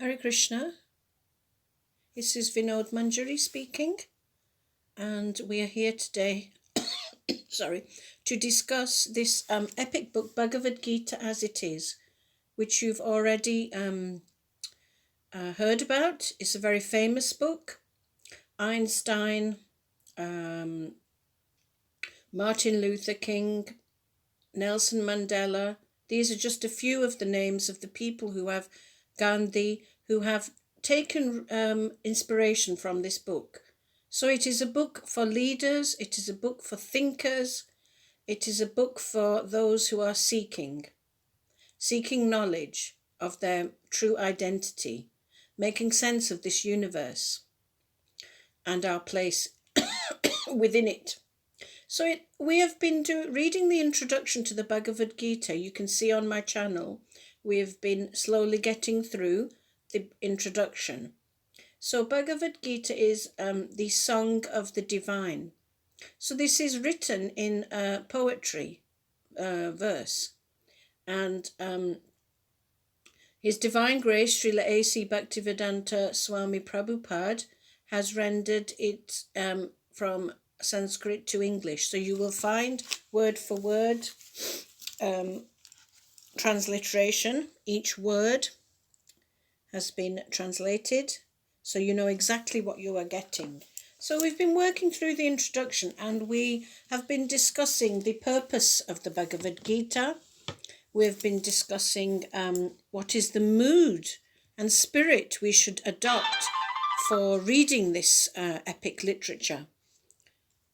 Hare Krishna, this is Vinod Manjari speaking, and we are here today to discuss this epic book, Bhagavad Gita as it is, which you've already heard about. It's a very famous book. Einstein, Martin Luther King, Nelson Mandela, these are just a few of the names of the people who have Gandhi, who have taken inspiration from this book. So it is a book for leaders, it is a book for thinkers, it is a book for those who are seeking knowledge of their true identity, making sense of this universe and our place within it. So we have been reading the introduction to the Bhagavad Gita. You can see on my channel, we have been slowly getting through the introduction. So Bhagavad Gita is the song of the divine. So this is written in poetry verse. And His Divine Grace, Srila A.C. Bhaktivedanta Swami Prabhupada, has rendered it from Sanskrit to English. So you will find word for word transliteration. Each word has been translated, so you know exactly what you are getting. So we've been working through the introduction and we have been discussing the purpose of the Bhagavad Gita. We've been discussing what is the mood and spirit we should adopt for reading this epic literature.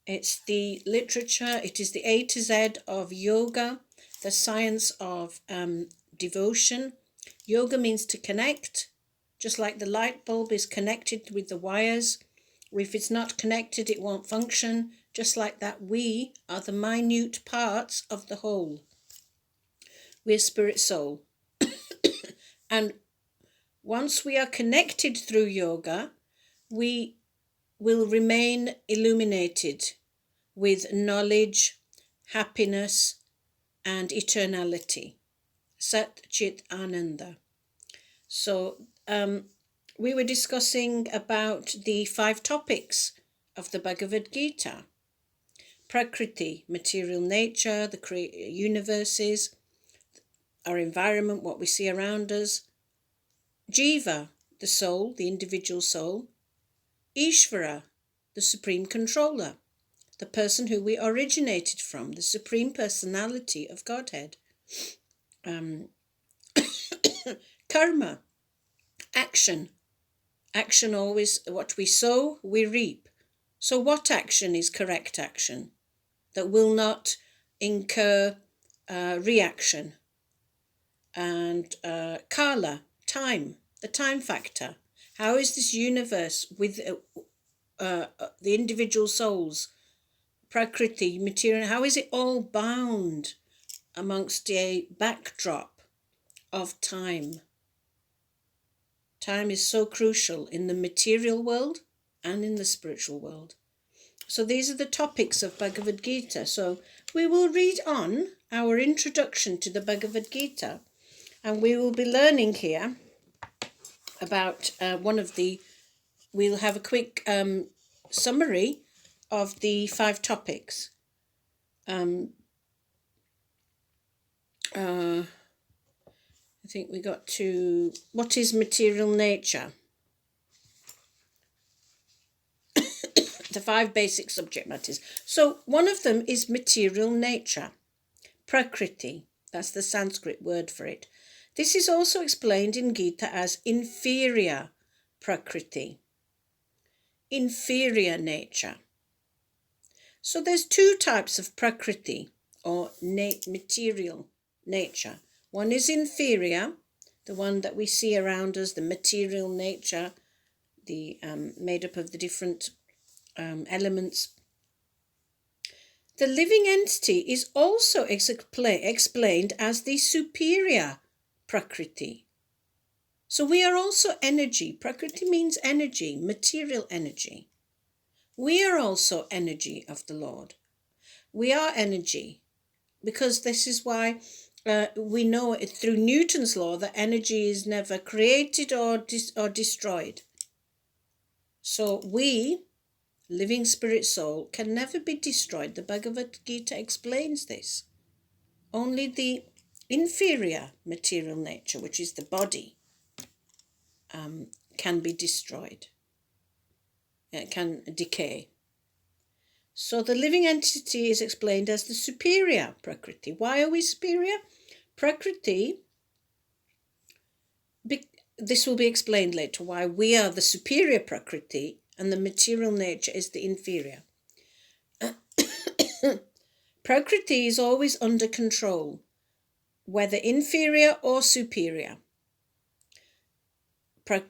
It's the literature, it is the A to Z of yoga, the science of devotion. Yoga means to connect, just like the light bulb is connected with the wires. If it's not connected, it won't function. Just like that, we are the minute parts of the whole. We're spirit soul. And once we are connected through yoga, we will remain illuminated with knowledge, happiness, and eternality. Sat Chit Ananda. So we were discussing about the 5 topics of the Bhagavad Gita. Prakriti, material nature, the universes, our environment, what we see around us. Jiva, the soul, the individual soul. Ishvara, the supreme controller, the person who we originated from, the supreme personality of Godhead. Karma, action. Action always, what we sow, we reap. So what action is correct action that will not incur reaction? And Kala, time, the time factor. How is this universe with the individual souls, Prakriti, material, how is it all bound amongst a backdrop of time? Time is so crucial in the material world and in the spiritual world. So these are the topics of Bhagavad Gita. So we will read on our introduction to the Bhagavad Gita, and we will be learning here about we'll have a quick summary of the 5 topics. I think we got to, what is material nature? The 5 basic subject matters. So one of them is material nature, Prakriti. That's the Sanskrit word for it. This is also explained in Gita as inferior Prakriti, inferior nature. So there's 2 types of Prakriti, or material nature. One is inferior, the one that we see around us, the material nature, the made up of the different elements. The living entity is also explained as the superior Prakriti. So we are also energy. Prakriti means energy, material energy. We are also energy of the Lord. We are energy, because this is why we know it through Newton's law that energy is never created or destroyed. So we, living spirit soul, can never be destroyed. The Bhagavad Gita explains this. Only the inferior material nature, which is the body, can be destroyed. It can decay. So the living entity is explained as the superior Prakriti. Why are we superior? Prakriti, this will be explained later, why we are the superior Prakriti and the material nature is the inferior. Prakriti is always under control, whether inferior or superior.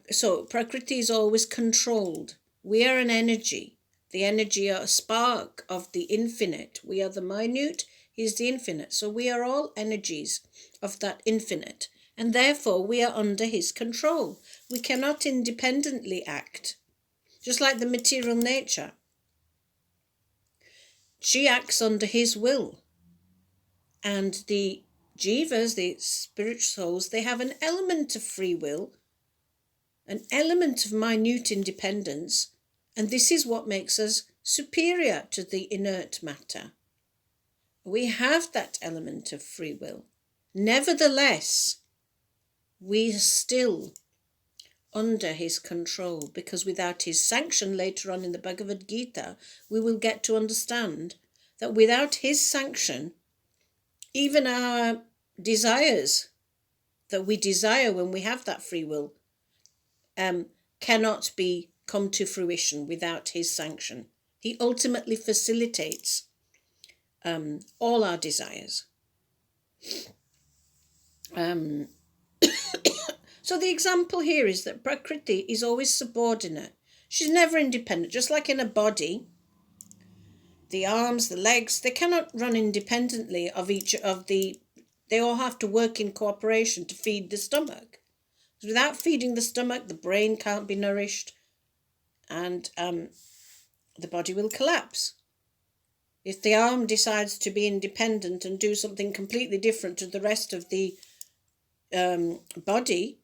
So Prakriti is always controlled. We are an energy. The energy or a spark of the infinite. We are the minute, he is the infinite. So we are all energies of that infinite. And therefore we are under his control. We cannot independently act. Just like the material nature. She acts under his will. And the Jivas, the spiritual souls, they have an element of free will, an element of minute independence, and this is what makes us superior to the inert matter. We have that element of free will. Nevertheless, we are still under his control, because without his sanction, later on in the Bhagavad Gita, we will get to understand that without his sanction, even our desires that we desire when we have that free will cannot come to fruition without his sanction. He ultimately facilitates all our desires. So the example here is that Prakriti is always subordinate. She's never independent. Just like in a body, the arms, the legs, they cannot run independently of each of the... They all have to work in cooperation to feed the stomach. Without feeding the stomach, the brain can't be nourished, and the body will collapse. If the arm decides to be independent and do something completely different to the rest of the body,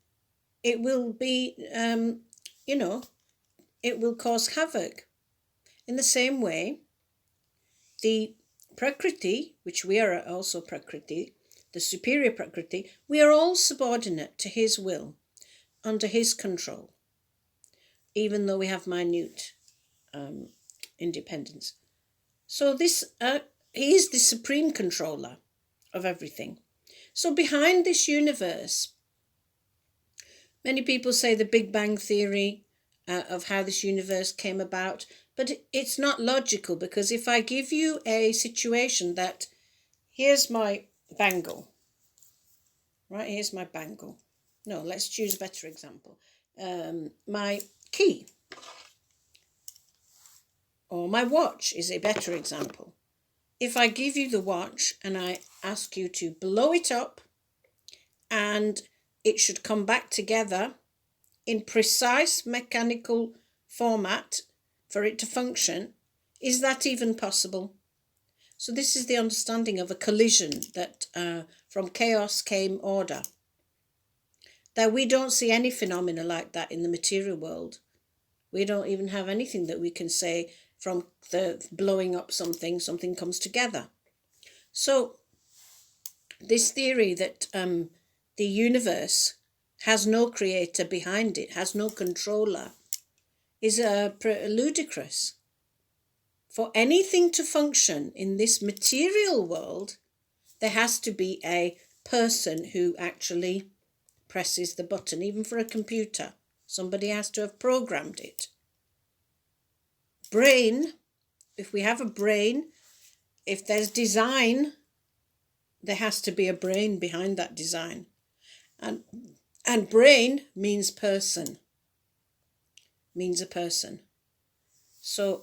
it will be, it will cause havoc. In the same way, the Prakriti, which we are also Prakriti, the superior Prakriti, we are all subordinate to his will, under his control, even though we have minute independence. So this, he is the supreme controller of everything. So behind this universe, many people say the Big Bang Theory of how this universe came about, but it's not logical, because if I give you a situation that, here's my bangle, right, here's my bangle. No, let's choose a better example. My key or my watch is a better example. If I give you the watch and I ask you to blow it up and it should come back together in precise mechanical format for it to function, is that even possible? So this is the understanding of a collision, that from chaos came order. That we don't see any phenomena like that in the material world. We don't even have anything that we can say from the blowing up something comes together. So this theory that the universe has no creator behind it, has no controller, is ludicrous. For anything to function in this material world, there has to be a person who actually presses the button. Even for a computer, somebody has to have programmed it. Brain, if we have a brain, if there's design, there has to be a brain behind that design. And brain means person, means a person. So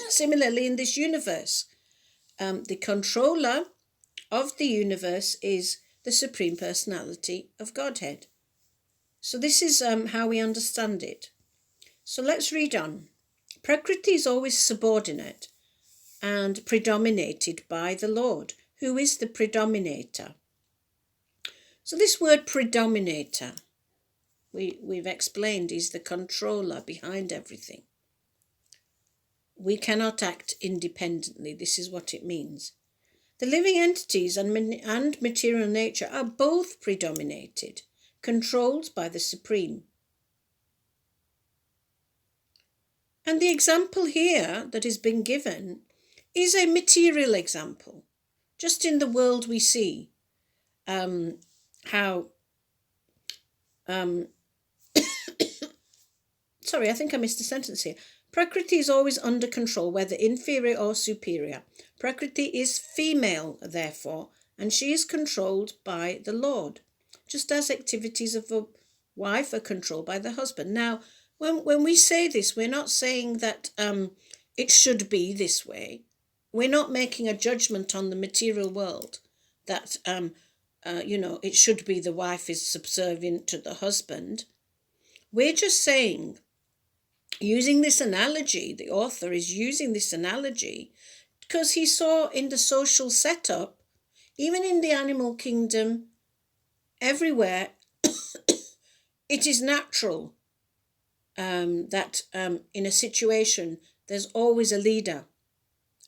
similarly in this universe, the controller of the universe is the Supreme Personality of Godhead. So this is how we understand it. So let's read on. Prakriti is always subordinate and predominated by the Lord. who is the predominator. So this word predominator, we've explained, is the controller behind everything. We cannot act independently. This is what it means. The living entities and material nature are both predominated, controlled by the Supreme. And the example here that has been given is a material example. Just in the world we see how sorry, I think I missed a sentence here. Prakriti is always under control, whether inferior or superior. Prakriti is female, therefore, and she is controlled by the Lord, just as activities of a wife are controlled by the husband. Now, when we say this, we're not saying that it should be this way. We're not making a judgment on the material world that, it should be the wife is subservient to the husband. We're just saying, using this analogy, the author is using this analogy because he saw in the social setup, even in the animal kingdom, everywhere, it is natural that in a situation, there's always a leader,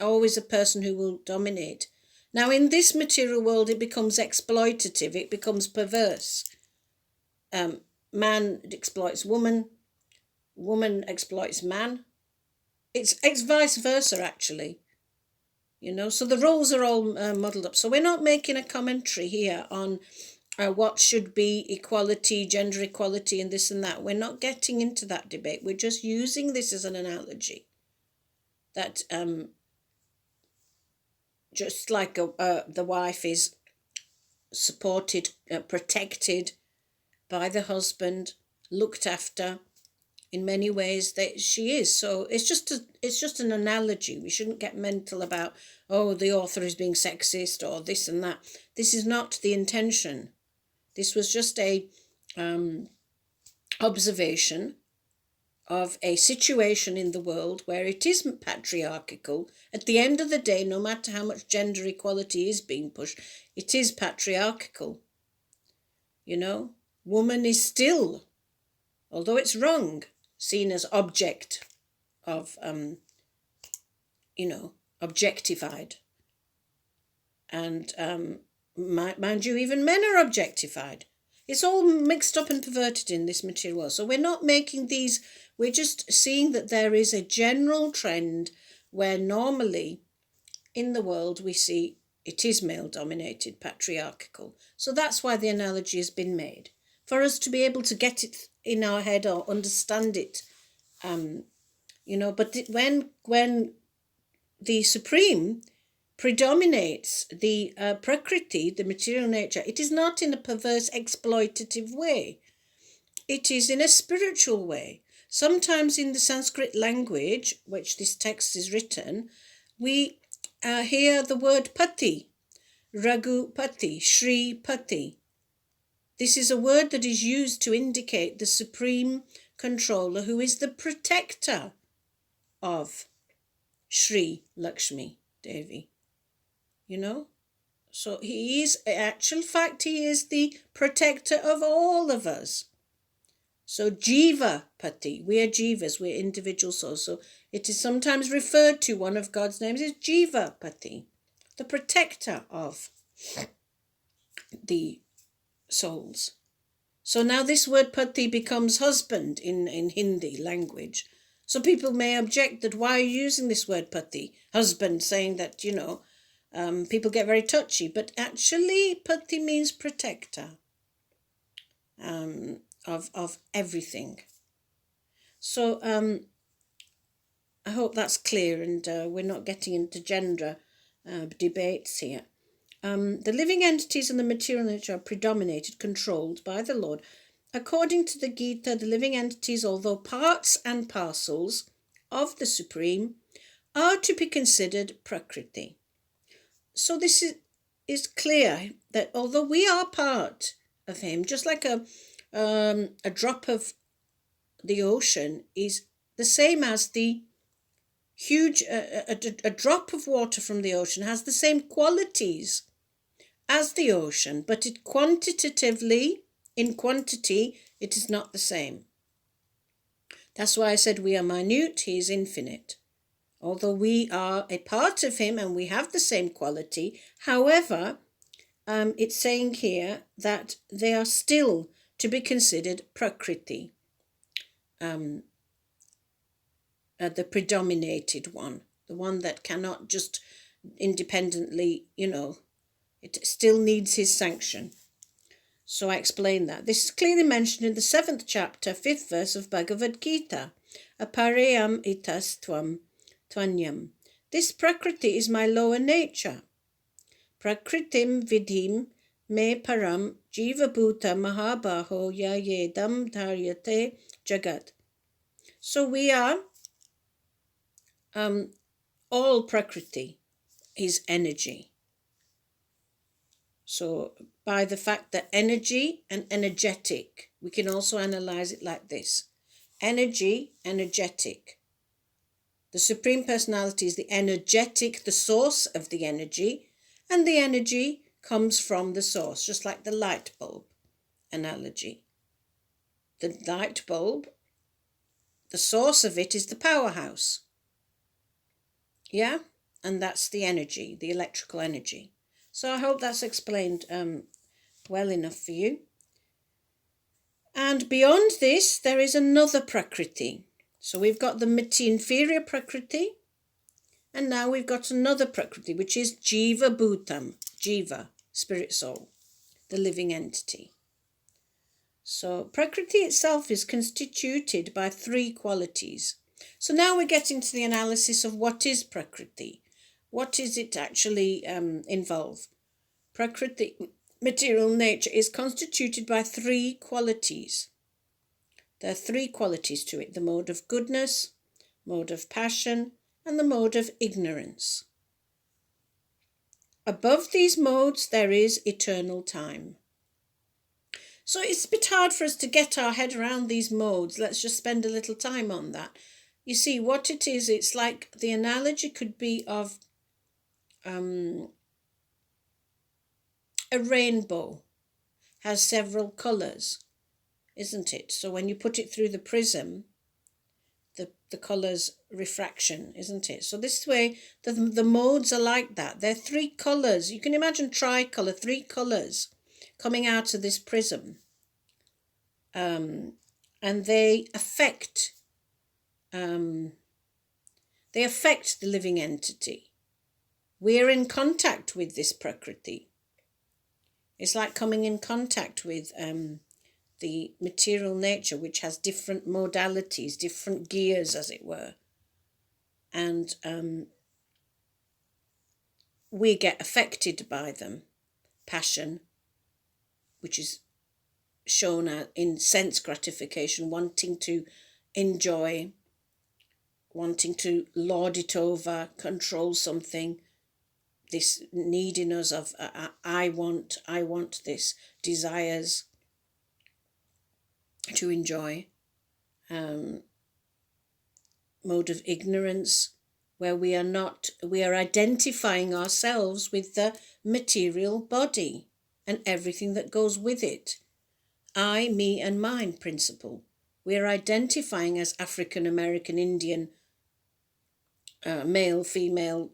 always a person who will dominate. Now, in this material world, it becomes exploitative, it becomes perverse. Man exploits woman, woman exploits man. It's vice versa, actually. So the roles are all muddled up. So we're not making a commentary here on what should be equality, gender equality, and this and that. We're not getting into that debate. We're just using this as an analogy. That just like the wife is supported, protected by the husband, looked after in many ways, that she is. So it's just an analogy. We shouldn't get mental about, the author is being sexist or this and that. This is not the intention. This was just a observation of a situation in the world where it is patriarchal. At the end of the day, no matter how much gender equality is being pushed, it is patriarchal. Woman is still, although it's wrong, seen as object of, objectified. And mind you, even men are objectified. It's all mixed up and perverted in this material world. So we're not making these, we're just seeing that there is a general trend where normally in the world we see it is male-dominated, patriarchal. So that's why the analogy has been made, for us to be able to get it in our head or understand it. But when the Supreme predominates the Prakriti, the material nature, it is not in a perverse, exploitative way. It is in a spiritual way. Sometimes in the Sanskrit language, which this text is written, we hear the word pati, Raghu pati, Shri pati. This is a word that is used to indicate the Supreme Controller, who is the protector of Shri Lakshmi Devi. So he is, in actual fact, he is the protector of all of us. So Jiva Pati, we are Jivas, we're individual souls. So it is sometimes referred to, one of God's names is Jiva Pati, the protector of the souls. So now this word Pati becomes husband in Hindi language. So people may object that why are you using this word Pati, husband, saying that, people get very touchy. But actually Pati means protector of everything. So I hope that's clear, and we're not getting into gender debates here. The living entities and the material nature are predominated, controlled by the Lord. According to the Gita, the living entities, although parts and parcels of the Supreme, are to be considered Prakriti. So this is clear that although we are part of him, just like a drop of the ocean is the same as the huge, a drop of water from the ocean has the same qualities as the ocean, but it quantitatively, in quantity, it is not the same. That's why I said we are minute, he is infinite. Although we are a part of him and we have the same quality, however, it's saying here that they are still to be considered Prakriti, the predominated one, the one that cannot just independently, it still needs his sanction. So I explain that. This is clearly mentioned in the 7th chapter, 5th verse of Bhagavad Gita. Aparayam itas tvanyam. This Prakriti is my lower nature. Prakritim vidhim me param jiva bhuta mahabaho yayedam dharyate jagat. So we are all Prakriti, is energy. So by the fact that energy and energetic, we can also analyze it like this. Energy, energetic. The Supreme Personality is the energetic, the source of the energy, and the energy comes from the source, just like the light bulb analogy. The light bulb, the source of it is the powerhouse. Yeah? And that's the energy, the electrical energy. So I hope that's explained well enough for you. And beyond this, there is another Prakriti. So we've got the inferior Prakriti, and now we've got another Prakriti, which is Jiva Bhutam, Jiva, spirit soul, the living entity. So Prakriti itself is constituted by 3 qualities. So now we're getting to the analysis of what is Prakriti. What does it actually involve? Prakriti, material nature, is constituted by 3 qualities. There are 3 qualities to it: the mode of goodness, mode of passion, and the mode of ignorance. Above these modes, there is eternal time. So it's a bit hard for us to get our head around these modes. Let's just spend a little time on that. You see, what it is, it's like the analogy could be of a rainbow has several colours, isn't it? So when you put it through the prism, the colours refraction, isn't it? So this way, the modes are like that. They're 3 colours. You can imagine tricolour, 3 colours coming out of this prism. And they affect the living entity. We're in contact with this Prakriti. It's like coming in contact with the material nature, which has different modalities, different gears, as it were. And we get affected by them. Passion, which is shown in sense gratification, wanting to enjoy, wanting to lord it over, control something. This neediness of I want this, desires to enjoy. Mode of ignorance, where we are identifying ourselves with the material body and everything that goes with it. I, me, and mine principle. We are identifying as African, American, Indian, male, female,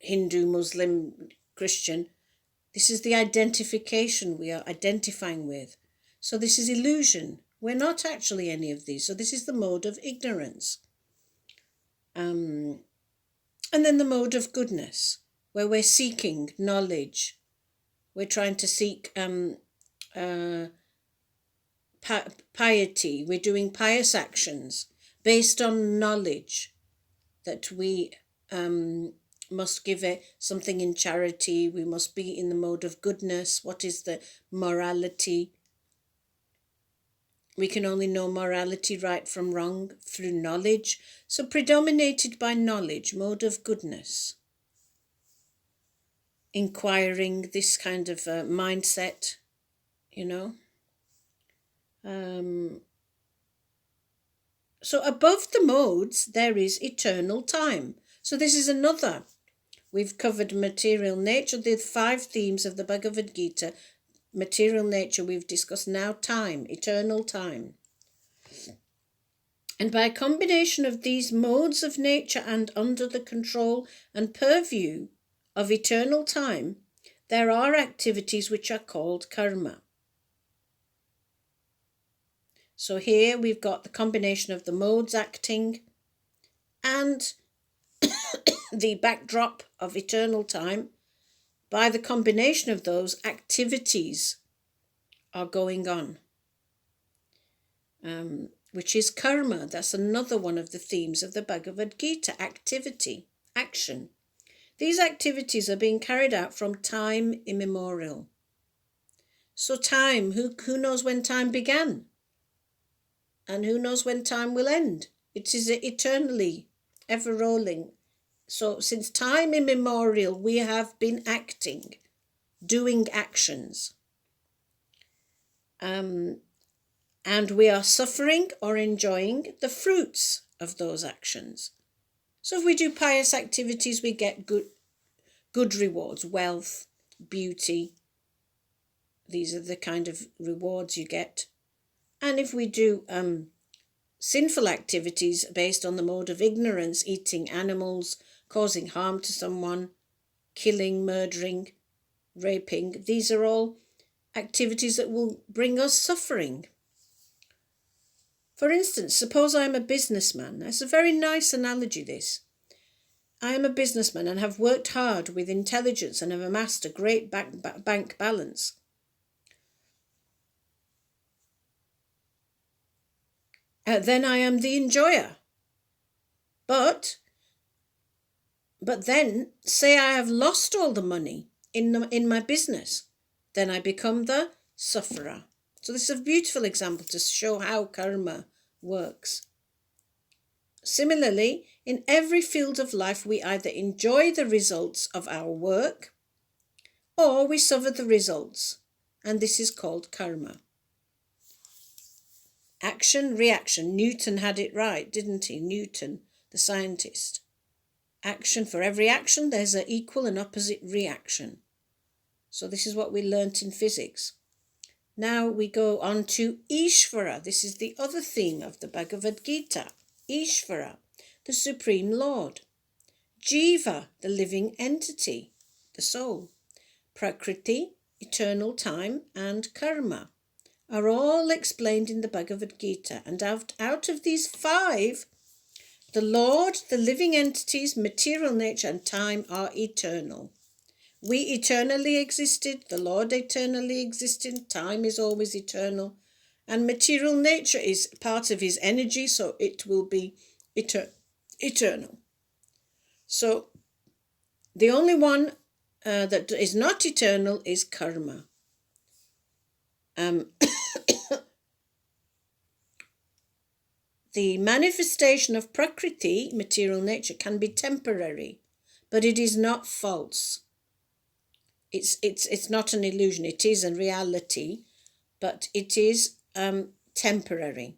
Hindu, Muslim, Christian. This is the identification we are identifying with. So this is illusion. We're not actually any of these. So this is the mode of ignorance. And then the mode of goodness, where we're seeking knowledge. We're trying to seek piety. We're doing pious actions based on knowledge that we must give it something in charity. We must be in the mode of goodness. What is the morality? We can only know morality, right from wrong, through knowledge. So predominated by knowledge, mode of goodness. Inquiring, this kind of mindset, So above the modes, there is eternal time. So this is another. We've covered material nature, the 5 themes of the Bhagavad Gita. Material nature we've discussed. Now time, eternal time. And by a combination of these modes of nature and under the control and purview of eternal time, there are activities which are called karma. So here we've got the combination of the modes acting and the backdrop of eternal time. By the combination of those, activities are going on, which is karma. That's another one of the themes of the Bhagavad Gita, activity, action. These activities are being carried out from time immemorial. So time, who knows when time began? And who knows when time will end? It is eternally, ever rolling. So since time immemorial, we have been acting, doing actions. And we are suffering or enjoying the fruits of those actions. So if we do pious activities, we get good rewards, wealth, beauty. These are the kind of rewards you get. And if we do sinful activities based on the mode of ignorance, eating animals, causing harm to someone, killing, murdering, raping, these are all activities that will bring us suffering. For instance, suppose I'm a businessman. That's a very nice analogy, this. I am a businessman and have worked hard with intelligence and have amassed a great bank balance. Then I am the enjoyer. But then, say I have lost all the money in my business, then I become the sufferer. So this is a beautiful example to show how karma works. Similarly, in every field of life, we either enjoy the results of our work or we suffer the results, and this is called karma. Action, reaction. Newton had it right, didn't he? Newton, the scientist. Action, for every action, there's an equal and opposite reaction. So this is what we learnt in physics. Now we go on to Ishvara. This is the other theme of the Bhagavad Gita. Ishvara, the Supreme Lord. Jiva, the living entity, the soul. Prakriti, eternal time, and karma are all explained in the Bhagavad Gita. And out of these 5, the Lord, the living entities, material nature, and time are eternal. We eternally existed, the Lord eternally existed, time is always eternal, and material nature is part of his energy, so it will be eternal. So the only one that is not eternal is karma. The manifestation of Prakriti, material nature, can be temporary, but it is not false. It's not an illusion. It is a reality, but it is temporary.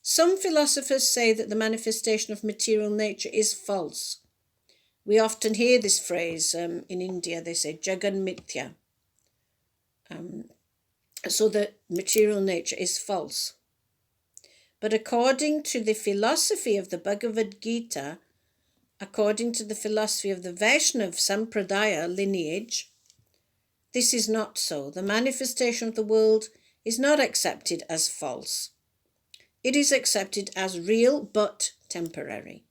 Some philosophers say that the manifestation of material nature is false. We often hear this phrase in India. They say Jagan Mithya. So that material nature is false. But according to the philosophy of the Bhagavad Gita, according to the philosophy of the Vaishnava Sampradaya lineage, this is not so. The manifestation of the world is not accepted as false. It is accepted as real but temporary.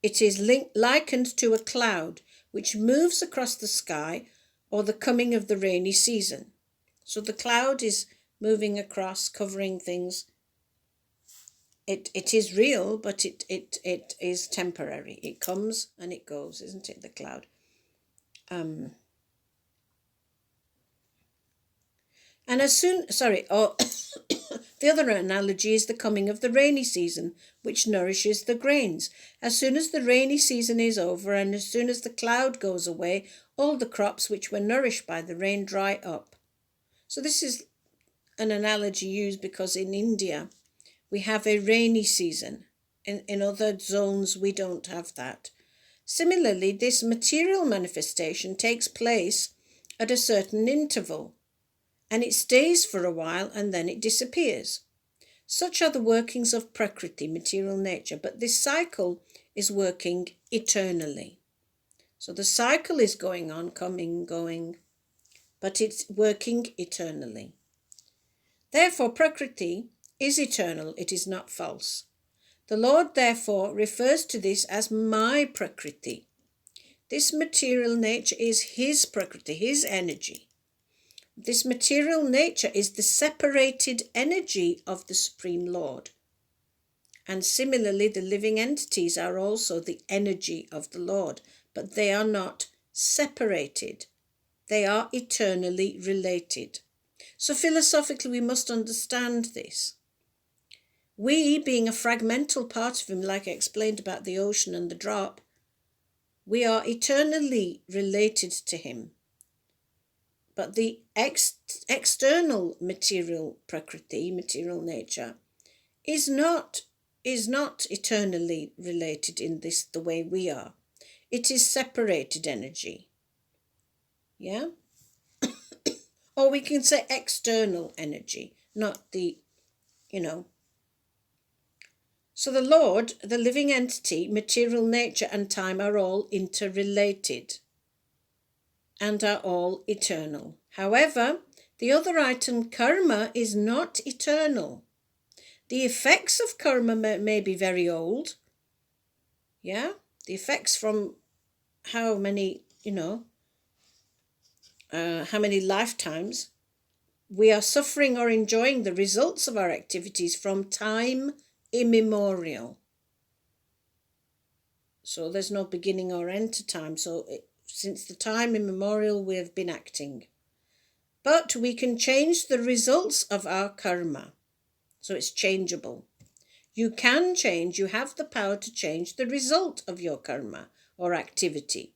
It is likened to a cloud which moves across the sky or the coming of the rainy season. So the cloud is moving across, covering things. It is real, but it is temporary. It comes and it goes, isn't it, the cloud? And the other analogy is the coming of the rainy season, which nourishes the grains. As soon as the rainy season is over and as soon as the cloud goes away, all the crops which were nourished by the rain dry up. So this is an analogy used because in India we have a rainy season. In other zones we don't have that. Similarly, this material manifestation takes place at a certain interval, and it stays for a while and then it disappears. Such are the workings of Prakriti, material nature, but this cycle is working eternally. So the cycle is going on, coming, going, but it's working eternally. Therefore, Prakriti is eternal, it is not false. The Lord therefore refers to this as my Prakriti. This material nature is his Prakriti, his energy. This material nature is the separated energy of the Supreme Lord. And similarly, the living entities are also the energy of the Lord, but they are not separated. They are eternally related. So philosophically, we must understand this. We, being a fragmental part of him, like I explained about the ocean and the drop, we are eternally related to him. But the external material Prakriti, material nature, is not eternally related in this the way we are. It is separated energy. Yeah? Or we can say external energy, not the, So the Lord, the living entity, material nature and time are all interrelated and are all eternal. However, the other item, karma, is not eternal. The effects of karma may be very old. Yeah? The effects from how many lifetimes we are suffering or enjoying the results of our activities from time immemorial. So there's no beginning or end to time. So since the time immemorial we have been acting. But we can change the results of our karma. So it's changeable. You can change, you have the power to change the result of your karma or activity.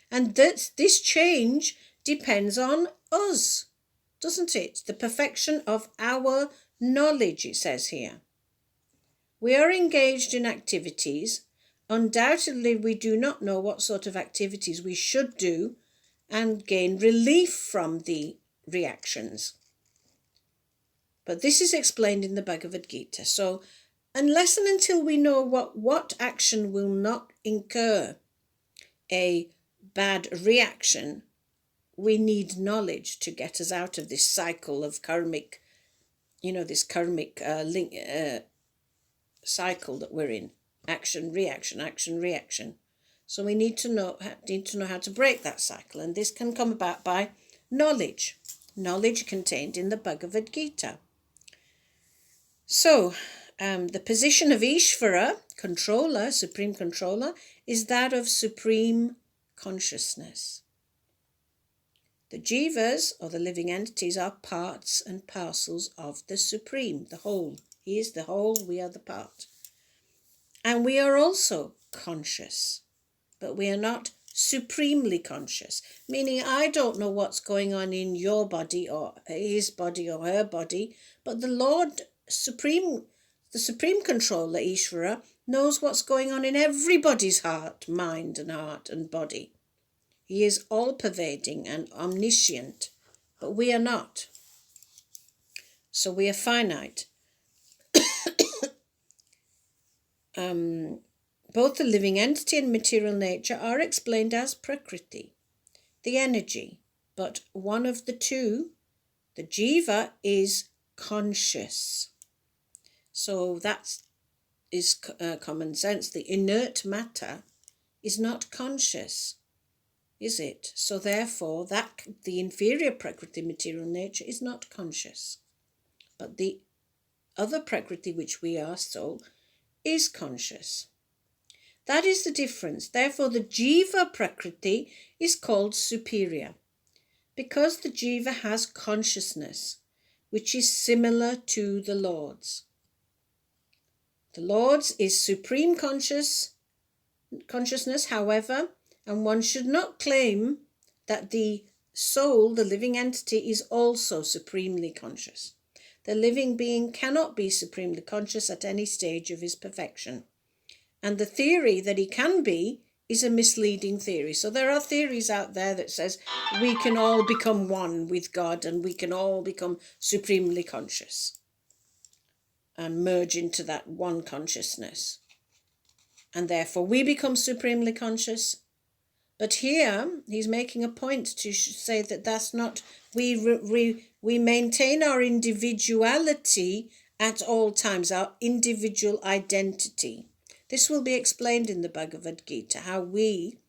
And this change depends on us, doesn't it? The perfection of our knowledge, it says here. We are engaged in activities. Undoubtedly, we do not know what sort of activities we should do and gain relief from the reactions. But this is explained in the Bhagavad Gita. So unless and until we know what action will not incur a bad reaction, we need knowledge to get us out of this cycle of karmic, cycle that we're in. Action, reaction, action, reaction. So we need to know how to break that cycle, and this can come about by knowledge contained in the Bhagavad Gita. So the position of Ishvara, controller, supreme controller, is that of supreme consciousness. The jivas, or the living entities, are parts and parcels of the supreme, the whole. He is the whole, we are the part. And we are also conscious, but we are not supremely conscious, meaning I don't know what's going on in your body or his body or her body, but the Lord Supreme, the Supreme Controller, Ishvara, knows what's going on in everybody's heart, mind and body. He is all-pervading and omniscient, but we are not. So we are finite. Both the living entity and material nature are explained as Prakriti, the energy, but one of the two, the Jiva, is conscious. So that is common sense. The inert matter is not conscious, is it? So therefore, the inferior Prakriti, material nature, is not conscious. But the other Prakriti, which we are soul, is conscious. That is the difference. Therefore, the Jiva Prakriti is called superior, because the Jiva has consciousness, which is similar to the Lord's. The Lord's is supreme consciousness, however, and one should not claim that the soul, the living entity, is also supremely conscious. The living being cannot be supremely conscious at any stage of his perfection. And the theory that he can be is a misleading theory. So there are theories out there that says we can all become one with God and we can all become supremely conscious and merge into that one consciousness. And therefore we become supremely conscious. But here he's making a point to say that that's not, we maintain our individuality at all times, our individual identity. This will be explained in the Bhagavad Gita, how we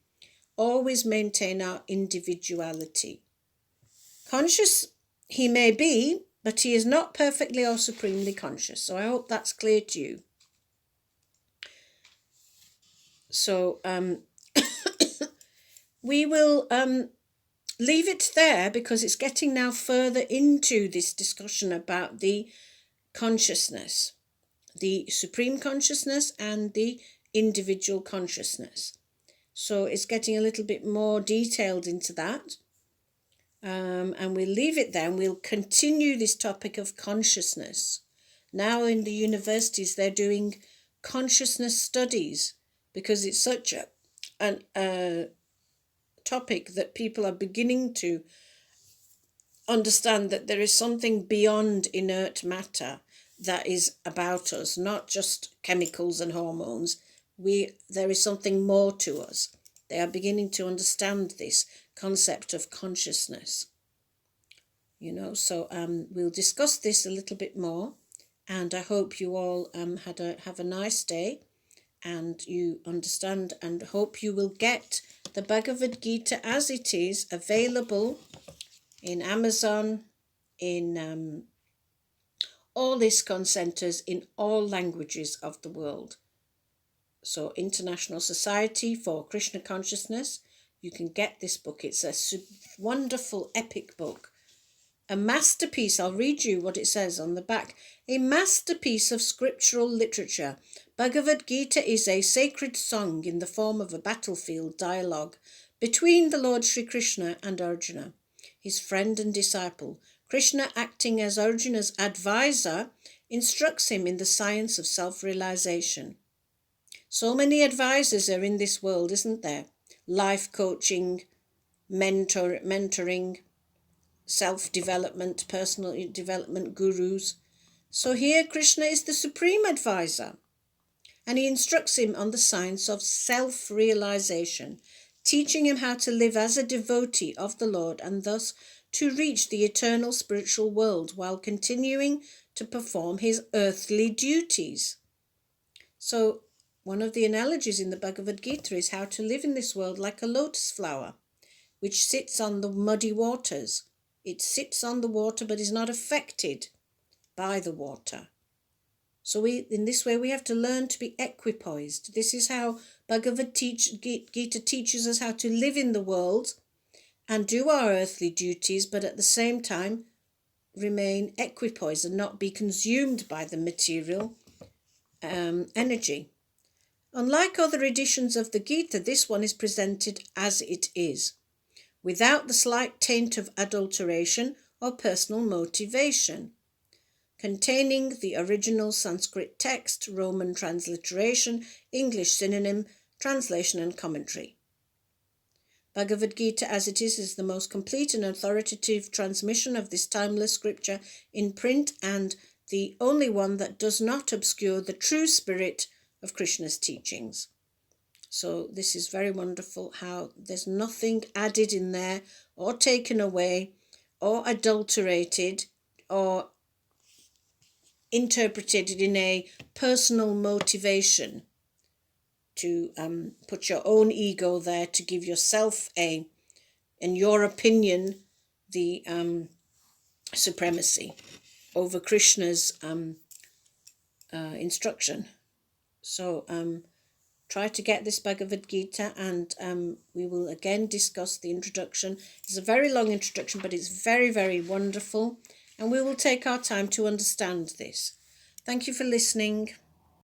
always maintain our individuality. Conscious he may be, but he is not perfectly or supremely conscious. So I hope that's clear to you. So we will leave it there because it's getting now further into this discussion about the consciousness, the supreme consciousness and the individual consciousness. So it's getting a little bit more detailed into that. And we'll leave it there and we'll continue this topic of consciousness. Now in the universities, they're doing consciousness studies because it's such a topic that people are beginning to understand that there is something beyond inert matter that is about us, not just chemicals and hormones. There is something more to us. They are beginning to understand this concept of consciousness. So we'll discuss this a little bit more, and I hope you all have a nice day, and you understand, and hope you will get the Bhagavad Gita as it is available in Amazon, in all ISKCON centres in all languages of the world. So International Society for Krishna Consciousness, you can get this book. It's a wonderful epic book, a masterpiece. I'll read you what it says on the back. A masterpiece of scriptural literature. Bhagavad Gita is a sacred song in the form of a battlefield dialogue between the Lord Sri Krishna and Arjuna, his friend and disciple. Krishna, acting as Arjuna's advisor, instructs him in the science of self-realization. So many advisors are in this world, isn't there? Life coaching, mentoring, self-development, personal development gurus. So here Krishna is the supreme advisor, and he instructs him on the science of self-realization, teaching him how to live as a devotee of the Lord and thus to reach the eternal spiritual world while continuing to perform his earthly duties. So one of the analogies in the Bhagavad Gita is how to live in this world like a lotus flower, which sits on the muddy waters. It sits on the water but is not affected by the water. So in this way we have to learn to be equipoised. This is how Bhagavad Gita teaches us how to live in the world and do our earthly duties, but at the same time remain equipoised and not be consumed by the material energy. Unlike other editions of the Gita, this one is presented as it is, without the slight taint of adulteration or personal motivation, containing the original Sanskrit text, Roman transliteration, English synonym, translation and commentary. Bhagavad Gita as it is the most complete and authoritative transmission of this timeless scripture in print, and the only one that does not obscure the true spirit of Krishna's teachings. So this is very wonderful how there's nothing added in there or taken away or adulterated or interpreted in a personal motivation to put your own ego there, to give yourself in your opinion, the supremacy over Krishna's instruction. So try to get this Bhagavad Gita, and we will again discuss the introduction. It's a very long introduction, but it's very, very wonderful, and we will take our time to understand this. Thank you for listening.